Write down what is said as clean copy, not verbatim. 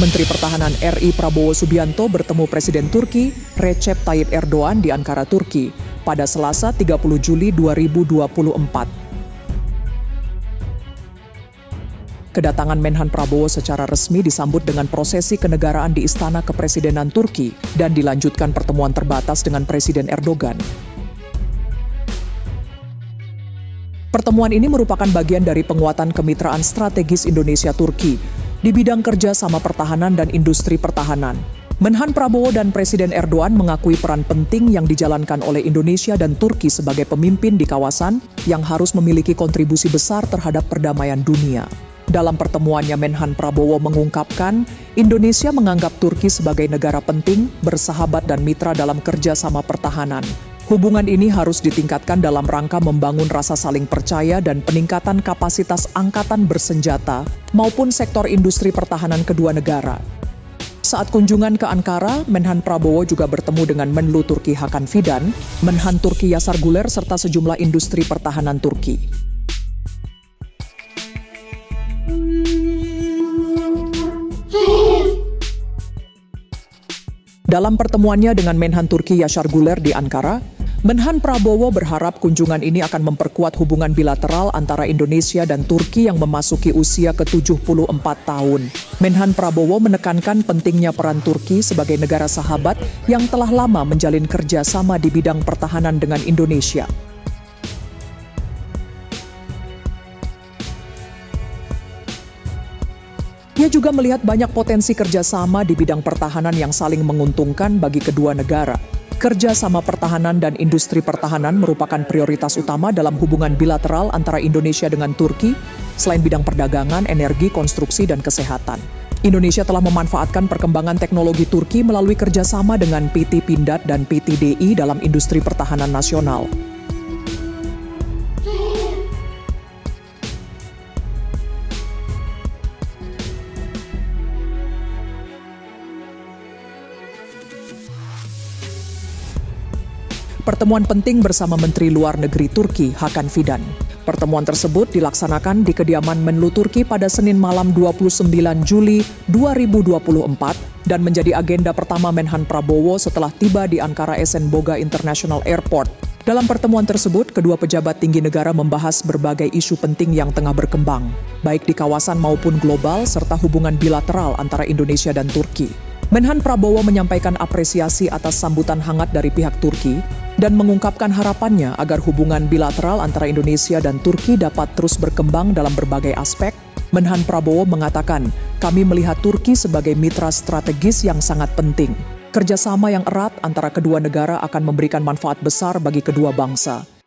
Menteri Pertahanan RI Prabowo Subianto bertemu Presiden Turki Recep Tayyip Erdogan di Ankara, Turki pada Selasa 30 Juli 2024. Kedatangan Menhan Prabowo secara resmi disambut dengan prosesi kenegaraan di Istana Kepresidenan Turki dan dilanjutkan pertemuan terbatas dengan Presiden Erdogan. Pertemuan ini merupakan bagian dari penguatan kemitraan strategis Indonesia-Turki di bidang kerja sama pertahanan dan industri pertahanan. Menhan Prabowo dan Presiden Erdogan mengakui peran penting yang dijalankan oleh Indonesia dan Turki sebagai pemimpin di kawasan yang harus memiliki kontribusi besar terhadap perdamaian dunia. Dalam pertemuannya, Menhan Prabowo mengungkapkan Indonesia menganggap Turki sebagai negara penting, bersahabat dan mitra dalam kerja sama pertahanan. Hubungan ini harus ditingkatkan dalam rangka membangun rasa saling percaya dan peningkatan kapasitas angkatan bersenjata maupun sektor industri pertahanan kedua negara. Saat kunjungan ke Ankara, Menhan Prabowo juga bertemu dengan Menlu Turki Hakan Fidan, Menhan Turki Yaşar Güler serta sejumlah industri pertahanan Turki. Dalam pertemuannya dengan Menhan Turki Yaşar Güler di Ankara, Menhan Prabowo berharap kunjungan ini akan memperkuat hubungan bilateral antara Indonesia dan Turki yang memasuki usia ke-74 tahun. Menhan Prabowo menekankan pentingnya peran Turki sebagai negara sahabat yang telah lama menjalin kerjasama di bidang pertahanan dengan Indonesia. Ia juga melihat banyak potensi kerjasama di bidang pertahanan yang saling menguntungkan bagi kedua negara. Kerja sama pertahanan dan industri pertahanan merupakan prioritas utama dalam hubungan bilateral antara Indonesia dengan Turki, selain bidang perdagangan, energi, konstruksi, dan kesehatan. Indonesia telah memanfaatkan perkembangan teknologi Turki melalui kerjasama dengan PT Pindad dan PT DI dalam industri pertahanan nasional. Pertemuan penting bersama Menteri Luar Negeri Turki Hakan Fidan. Pertemuan tersebut dilaksanakan di kediaman Menlu Turki pada Senin malam 29 Juli 2024 dan menjadi agenda pertama Menhan Prabowo setelah tiba di Ankara Esenboga International Airport. Dalam pertemuan tersebut, kedua pejabat tinggi negara membahas berbagai isu penting yang tengah berkembang, baik di kawasan maupun global serta hubungan bilateral antara Indonesia dan Turki. Menhan Prabowo menyampaikan apresiasi atas sambutan hangat dari pihak Turki dan mengungkapkan harapannya agar hubungan bilateral antara Indonesia dan Turki dapat terus berkembang dalam berbagai aspek. Menhan Prabowo mengatakan, kami melihat Turki sebagai mitra strategis yang sangat penting. Kerjasama yang erat antara kedua negara akan memberikan manfaat besar bagi kedua bangsa.